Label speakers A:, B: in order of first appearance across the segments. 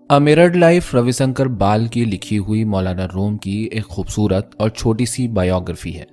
A: अ mirrored life Ravishankar बाल की लिखी हुई मौलाना रूम की एक खूबसूरत और छोटी सी बायोग्राफी है।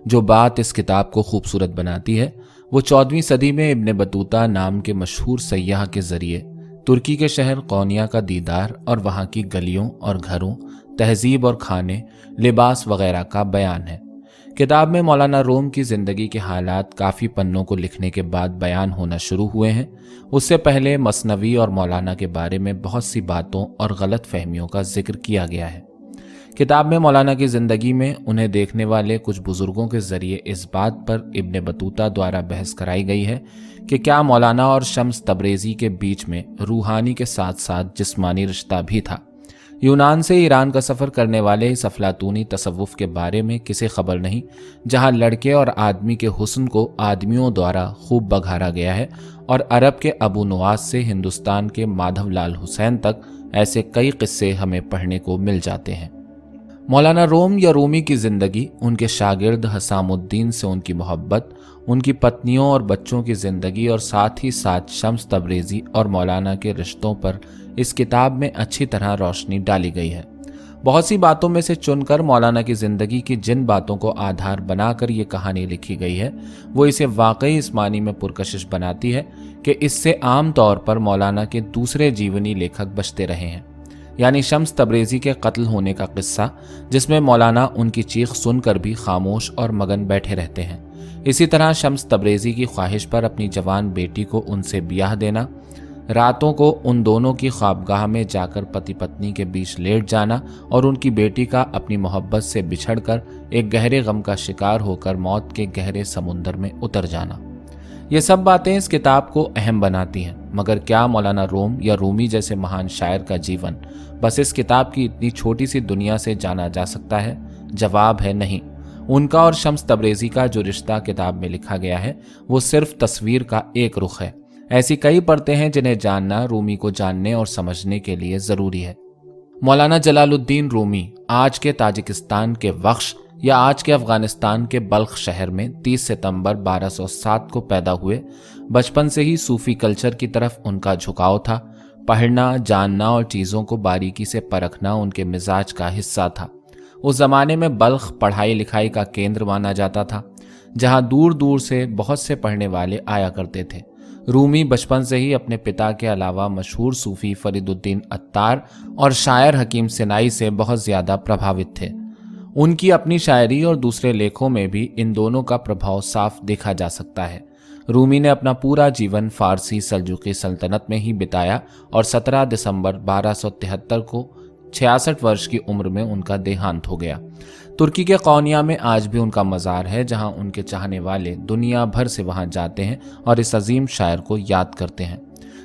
A: जो बात इस किताब को खूबसूरत बनाती है वो 14वीं सदी में इब्न बतूता नाम के मशहूर सय्याह के जरिए तुर्की के शहर कोनिया का दीदार और वहाँ की गलियों और घरों, तहजीब और खाने, लिबास वगैरह का बयान है। किताब में मौलाना रूम की ज़िंदगी के हालात काफ़ी पन्नों को लिखने के बाद बयान होना शुरू हुए हैं। उससे पहले मसनवी और मौलाना के बारे में बहुत सी बातों और गलत फहमियों का जिक्र किया गया है। किताब में मौलाना की ज़िंदगी में उन्हें देखने वाले कुछ बुज़ुर्गों के ज़रिए इस बात पर इब्न बतूता द्वारा बहस कराई गई है कि क्या मौलाना और शम्स तबरेज़ी के बीच में रूहानी के साथ साथ जिस्मानी रिश्ता भी था। यूनान से ईरान का सफ़र करने वाले इस अफलातूनी तसव्वुफ़ के बारे में किसी खबर नहीं, जहाँ लड़के और आदमी के हुस्न को आदमियों द्वारा खूब बघारा गया है और अरब के अबू नवास से हिंदुस्तान के माधव लाल हुसैन तक ऐसे कई किस्से हमें पढ़ने को मिल जाते हैं। मौलाना रूम या रूमी की ज़िंदगी, उनके शागिर्द हसामुद्दीन से उनकी मोहब्बत, उनकी पत्नियों और बच्चों की ज़िंदगी और साथ ही साथ शम्स तबरेज़ी और मौलाना के रिश्तों पर इस किताब में अच्छी तरह रोशनी डाली गई है। बहुत सी बातों में से चुनकर मौलाना की ज़िंदगी की जिन बातों को आधार बनाकर ये कहानी लिखी गई है वो इसे वाकई इस मानी में पुरकशिश बनाती है कि इससे आम तौर पर मौलाना के दूसरे जीवनी लेखक बचते रहे हैं, यानी शम्स तबरेज़ी के कत्ल होने का किस्सा, जिसमें मौलाना उनकी चीख सुनकर भी खामोश और मगन बैठे रहते हैं। इसी तरह शम्स तबरेज़ी की ख्वाहिश पर अपनी जवान बेटी को उनसे ब्याह देना, रातों को उन दोनों की ख्वाबगाह में जाकर पति पत्नी के बीच लेट जाना और उनकी बेटी का अपनी मोहब्बत से बिछड़कर एक गहरे गम का शिकार होकर मौत के गहरे समुंदर में उतर जाना। ये सब बातें इस किताब को अहम बनाती हैं, मगर क्या मौलाना रूम या रूमी जैसे महान शायर का जीवन बस इस किताब की इतनी छोटी सी दुनिया से जाना जा सकता है? जवाब है नहीं। उनका और शम्स तबरेज़ी का जो रिश्ता किताब में लिखा गया है वो सिर्फ तस्वीर का एक रुख है। ऐसी कई परतें हैं जिन्हें जानना रूमी को जानने और समझने के लिए ज़रूरी है। मौलाना जलालुद्दीन रूमी आज के ताजिकिस्तान के बख्श या आज के अफगानिस्तान के बल्ख शहर में 30 सितंबर 1207 को पैदा हुए। बचपन से ही सूफी कल्चर की तरफ उनका झुकाव था। पढ़ना, जानना और चीज़ों को बारीकी से परखना उनके मिजाज का हिस्सा था। उस ज़माने में बल्ख पढ़ाई लिखाई का केंद्र माना जाता था, जहाँ दूर दूर से बहुत से पढ़ने वाले आया करते थे। रूमी बचपन से ही अपने पिता के अलावा मशहूर सूफी फरीदुद्दीन अत्तार और शायर हकीम सिनाई से बहुत ज़्यादा प्रभावित थे। उनकी अपनी शायरी और दूसरे लेखों में भी इन दोनों का प्रभाव साफ देखा जा सकता है। रूमी ने अपना पूरा जीवन फारसी सल्जुकी सल्तनत में ही बिताया और 17 दिसंबर 1273 को 66 वर्ष की उम्र में उनका देहांत हो गया। तुर्की के कोनिया में आज भी उनका मज़ार है, जहां उनके चाहने वाले दुनिया भर से वहां जाते हैं और इस अजीम शायर को याद करते हैं।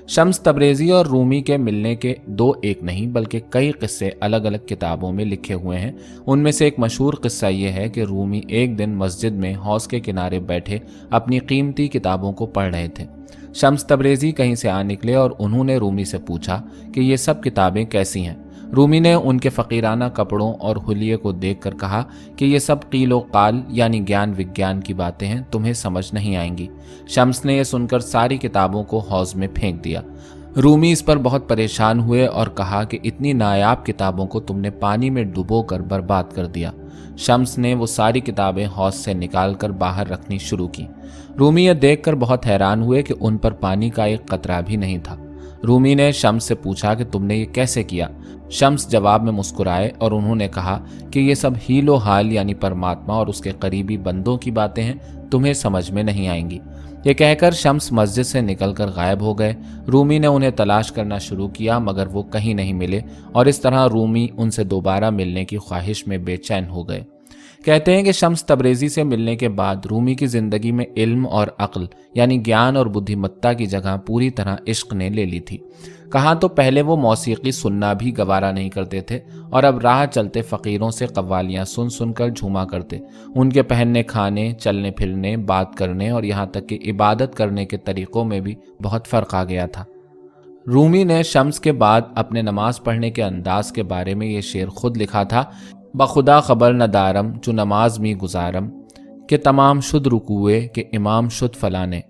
A: शम्स तबरेज़ी और रूमी के मिलने के दो एक नहीं बल्कि कई किस्से अलग अलग किताबों में लिखे हुए हैं। उनमें से एक मशहूर किस्सा ये है कि रूमी एक दिन मस्जिद में हौज़ के किनारे बैठे अपनी कीमती किताबों को पढ़ रहे थे। शम्स तबरेज़ी कहीं से आ निकले और उन्होंने रूमी से पूछा कि ये सब किताबें कैसी हैं। रूमी ने उनके फ़कीराना कपड़ों और हुलिये को देखकर कहा कि ये सब कीलो काल यानी ज्ञान विज्ञान की बातें हैं, तुम्हें समझ नहीं आएंगी। शम्स ने यह सुनकर सारी किताबों को हौज़ में फेंक दिया। रूमी इस पर बहुत परेशान हुए और कहा कि इतनी नायाब किताबों को तुमने पानी में डुबोकर बर्बाद कर दिया। शम्स ने वो सारी किताबें हौज़ से निकालकर बाहर रखनी शुरू की। रूमी यह देखकर बहुत हैरान हुए कि उन पर पानी का एक कतरा भी नहीं था। रूमी ने शम्स से पूछा कि तुमने ये कैसे किया। शम्स जवाब में मुस्कुराए और उन्होंने कहा कि ये सब हीलो हाल यानी परमात्मा और उसके करीबी बंदों की बातें हैं, तुम्हें समझ में नहीं आएंगी। ये कहकर शम्स मस्जिद से निकलकर गायब हो गए। रूमी ने उन्हें तलाश करना शुरू किया मगर वो कहीं नहीं मिले और इस तरह रूमी उनसे दोबारा मिलने की ख्वाहिश में बेचैन हो गए। कहते हैं कि शम्स तबरेज़ी से मिलने के बाद रूमी की ज़िंदगी में इल्म और अक्ल यानी ज्ञान और बुद्धिमत्ता की जगह पूरी तरह इश्क ने ले ली थी। कहाँ तो पहले वो मौसीकी सुनना भी गवारा नहीं करते थे और अब राह चलते फ़कीरों से कव्वालियाँ सुन सुनकर झूमा करते। उनके पहनने, खाने, चलने फिरने, बात करने और यहाँ तक कि इबादत करने के तरीक़ों में भी बहुत फ़र्क आ गया था। रूमी ने शम्स के बाद अपने नमाज पढ़ने के अंदाज के बारे में ये शेर खुद लिखा था, बखुदा खबर न दारम जो नमाज में गुजारम के तमाम शुद रुकुए के इमाम शुद फलाने।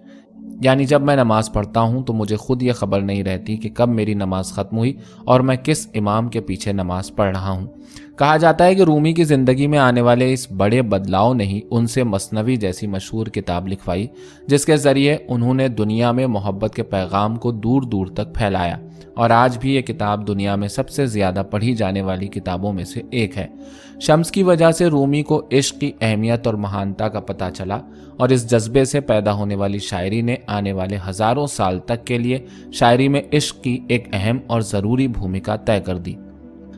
A: यानी जब मैं नमाज पढ़ता हूँ तो मुझे खुद ये खबर नहीं रहती कि कब मेरी नमाज खत्म हुई और मैं किस इमाम के पीछे नमाज पढ़ रहा हूँ। कहा जाता है कि रूमी की जिंदगी में आने वाले इस बड़े बदलाव ने ही उनसे मसनवी जैसी मशहूर किताब लिखवाई, जिसके जरिए उन्होंने दुनिया में मोहब्बत के पैगाम को दूर दूर तक फैलाया। और आज भी ये किताब दुनिया में सबसे ज़्यादा पढ़ी जाने वाली किताबों में से एक है। शम्स की वजह से रूमी को इश्क की अहमियत और महानता का पता चला और इस जज्बे से पैदा होने वाली शायरी ने आने वाले हज़ारों साल तक के लिए शायरी में इश्क की एक अहम और ज़रूरी भूमिका तय कर दी।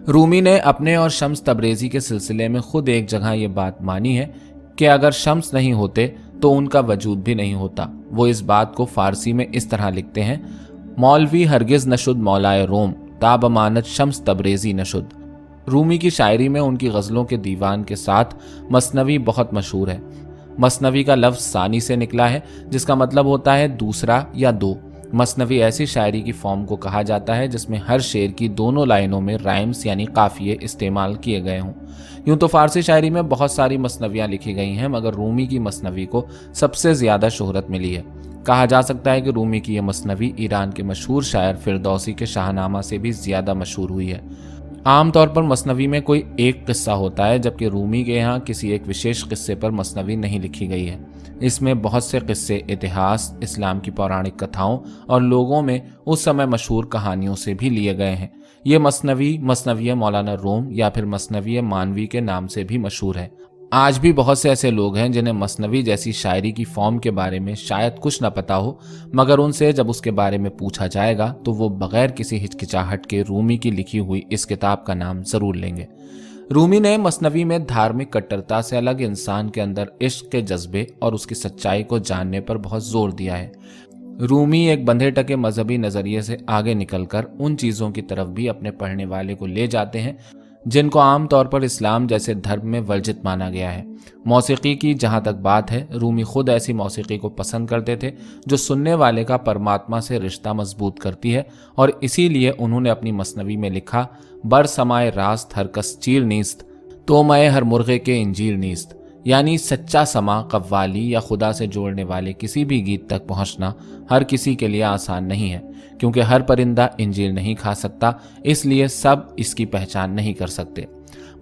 A: रूमी ने अपने और शम्स तबरेज़ी के सिलसिले में खुद एक जगह ये बात मानी है कि अगर शम्स नहीं होते तो उनका वजूद भी नहीं होता। वो इस बात को फ़ारसी में इस तरह लिखते हैं, मौलवी हरगिज़ नशुद मौलाए रोम ताब अमानत शम्स तबरेज़ी नशुद। रूमी की शायरी में उनकी गज़लों के दीवान के साथ मसनवी बहुत मशहूर है। मसनवी का लफ्ज़ सानी से निकला है, जिसका मतलब होता है दूसरा या दो। मसनवी ऐसी शायरी की फॉर्म को कहा जाता है जिसमें हर शेर की दोनों लाइनों में राइम्स यानी काफ़िये इस्तेमाल किए गए हों। यूँ तो फ़ारसी शायरी में बहुत सारी मसनवियाँ लिखी गई हैं, मगर रूमी की मसनवी को सबसे ज़्यादा शोहरत मिली है। कहा जा सकता है कि रूमी की यह मसनवी ईरान के मशहूर शायर फिरदौसी के शाहनामा से भी ज़्यादा मशहूर हुई है। आमतौर पर मसनवी में कोई एक किस्सा होता है, जबकि रूमी के यहाँ किसी एक विशेष किस्से पर मसनवी नहीं लिखी गई है। इसमें बहुत से किस्से इतिहास, इस्लाम की पौराणिक कथाओं और लोगों में उस समय मशहूर कहानियों से भी लिए गए हैं। ये मसनवी मसनवी मौलाना रोम या फिर मसनवी मानवी के नाम से भी मशहूर है। आज भी बहुत से ऐसे लोग हैं जिन्हें मसनवी जैसी शायरी की फॉर्म के बारे में शायद कुछ न पता हो, मगर उनसे जब उसके बारे में पूछा जाएगा तो वो बगैर किसी हिचकिचाहट के रूमी की लिखी हुई इस किताब का नाम ज़रूर लेंगे। रूमी ने मसनवी में धार्मिक कट्टरता से अलग इंसान के अंदर इश्क के जज्बे और उसकी सच्चाई को जानने पर बहुत जोर दिया है। रूमी एक बंधे टके मजहबी नज़रिए से आगे निकलकर उन चीज़ों की तरफ भी अपने पढ़ने वाले को ले जाते हैं जिनको आमतौर पर इस्लाम जैसे धर्म में वर्जित माना गया है। मौसीकी की जहाँ तक बात है, रूमी खुद ऐसी मौसीकी को पसंद करते थे जो सुनने वाले का परमात्मा से रिश्ता मजबूत करती है, और इसीलिए उन्होंने अपनी मसनवी में लिखा, बर समाए रास्त हर कस चीर नीस्त तो मैं हर मुर्गे के इंजीर नीस्त। यानी सच्चा समा, कव्वाली या खुदा से जोड़ने वाले किसी भी गीत तक पहुंचना हर किसी के लिए आसान नहीं है, क्योंकि हर परिंदा इंजीर नहीं खा सकता, इसलिए सब इसकी पहचान नहीं कर सकते।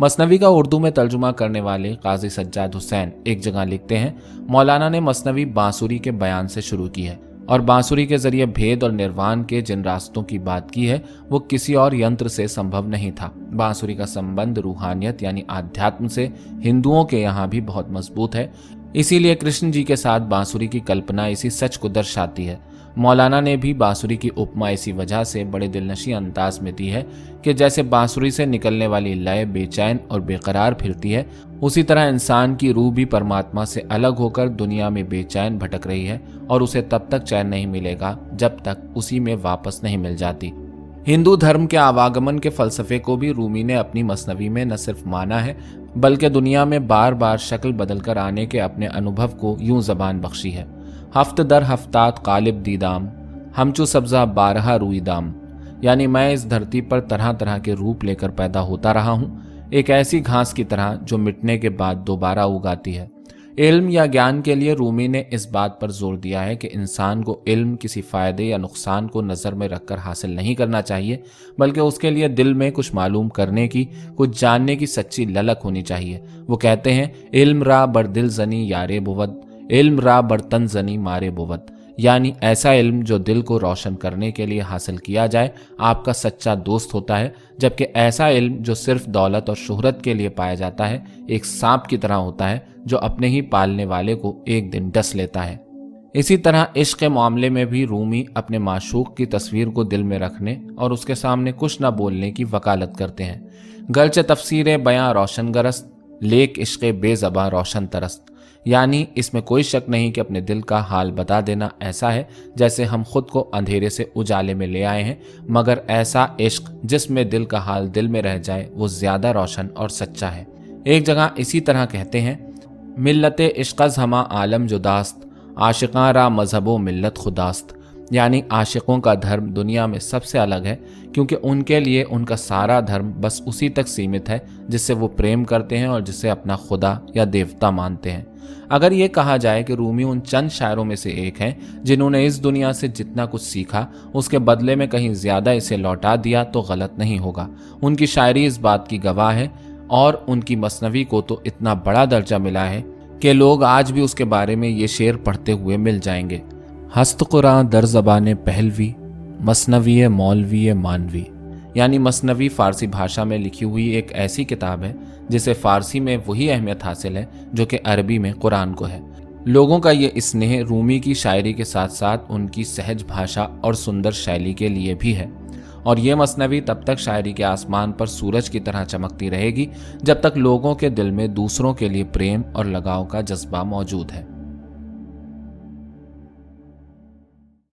A: मसनवी का उर्दू में तर्जुमा करने वाले काजी सज्जाद हुसैन एक जगह लिखते हैं, मौलाना ने मसनवी बांसुरी के बयान से शुरू की है और बांसुरी के जरिए भेद और निर्वाण के जिन रास्तों की बात की है वो किसी और यंत्र से संभव नहीं था। बांसुरी का संबंध रूहानियत यानी आध्यात्म से हिंदुओं के यहाँ भी बहुत मजबूत है, इसीलिए कृष्ण जी के साथ बांसुरी की कल्पना इसी सच को दर्शाती है। मौलाना ने भी बांसुरी की उपमा इसी वजह से बड़े दिलनशी अंदाज में दी है कि जैसे बांसुरी से निकलने वाली लय बेचैन और बेकरार फिरती है, उसी तरह इंसान की रूह भी परमात्मा से अलग होकर दुनिया में बेचैन भटक रही है और उसे तब तक चैन नहीं मिलेगा जब तक उसी में वापस नहीं मिल जाती। हिंदू धर्म के आवागमन के फलसफे को भी रूमी ने अपनी मसनवी में न सिर्फ माना है, बल्कि दुनिया में बार बार शक्ल बदल कर आने के अपने अनुभव को यूं जबान बख्शी है। हफ्त दर हफ्तात कालिब दीदाम हमचू सब्जा बारहा रुईदाम, यानी मैं इस धरती पर तरह तरह के रूप लेकर पैदा होता रहा हूँ, एक ऐसी घास की तरह जो मिटने के बाद दोबारा उगाती है। इल्म या ज्ञान के लिए रूमी ने इस बात पर जोर दिया है कि इंसान को इल्म किसी फ़ायदे या नुकसान को नज़र में रखकर हासिल नहीं करना चाहिए, बल्कि उसके लिए दिल में कुछ मालूम करने की, कुछ जानने की सच्ची ललक होनी चाहिए। वो कहते हैं, इल्म रा बर दिल जनी यारे बुवद, इल्म रा बर तन जनी मारे बुवद, यानी ऐसा इल्म जो दिल को रोशन करने के लिए हासिल किया जाए आपका सच्चा दोस्त होता है, जबकि ऐसा इल्म जो सिर्फ दौलत और शोहरत के लिए पाया जाता है एक सांप की तरह होता है जो अपने ही पालने वाले को एक दिन डस लेता है। इसी तरह इश्क के मामले में भी रूमी अपने माशूक की तस्वीर को दिल में रखने और उसके सामने कुछ न बोलने की वकालत करते हैं। गरचे तफसीर बयां रोशन गरस्त, लेक इश्क बेज़बां रोशन तरस्त, यानी इसमें कोई शक नहीं कि अपने दिल का हाल बता देना ऐसा है जैसे हम खुद को अंधेरे से उजाले में ले आए हैं, मगर ऐसा इश्क जिसमें दिल का हाल दिल में रह जाए वो ज़्यादा रोशन और सच्चा है। एक जगह इसी तरह कहते हैं, मिल्लत इश्क़ज़ हमा आलम जुदास्त, आशिकां रा मजहबो मिल्लत खुदास्त, यानी आशिकों का धर्म दुनिया में सबसे अलग है, क्योंकि उनके लिए उनका सारा धर्म बस उसी तक सीमित है जिससे वो प्रेम करते हैं और जिसे अपना खुदा या देवता मानते हैं। अगर ये कहा जाए कि रूमी उन चंद शायरों में से एक हैं जिन्होंने इस दुनिया से जितना कुछ सीखा उसके बदले में कहीं ज्यादा इसे लौटा दिया तो गलत नहीं होगा। उनकी शायरी इस बात की गवाह है, और उनकी मसनवी को तो इतना बड़ा दर्जा मिला है कि लोग आज भी उसके बारे में ये शेर पढ़ते हुए मिल जाएंगे। हस्त कुरान दर ज़बान पहलवी, मसनवी मौलवी मानवी। यानी मसनवी फ़ारसी भाषा में लिखी हुई एक ऐसी किताब है जिसे फ़ारसी में वही अहमियत हासिल है जो कि अरबी में कुरान को है। लोगों का ये स्नेह रूमी की शायरी के साथ साथ उनकी सहज भाषा और सुंदर शैली के लिए भी है, और ये मसनवी तब तक शायरी के आसमान पर सूरज की तरह चमकती रहेगी जब तक लोगों के दिल में दूसरों के लिए प्रेम और लगाव का जज्बा मौजूद है।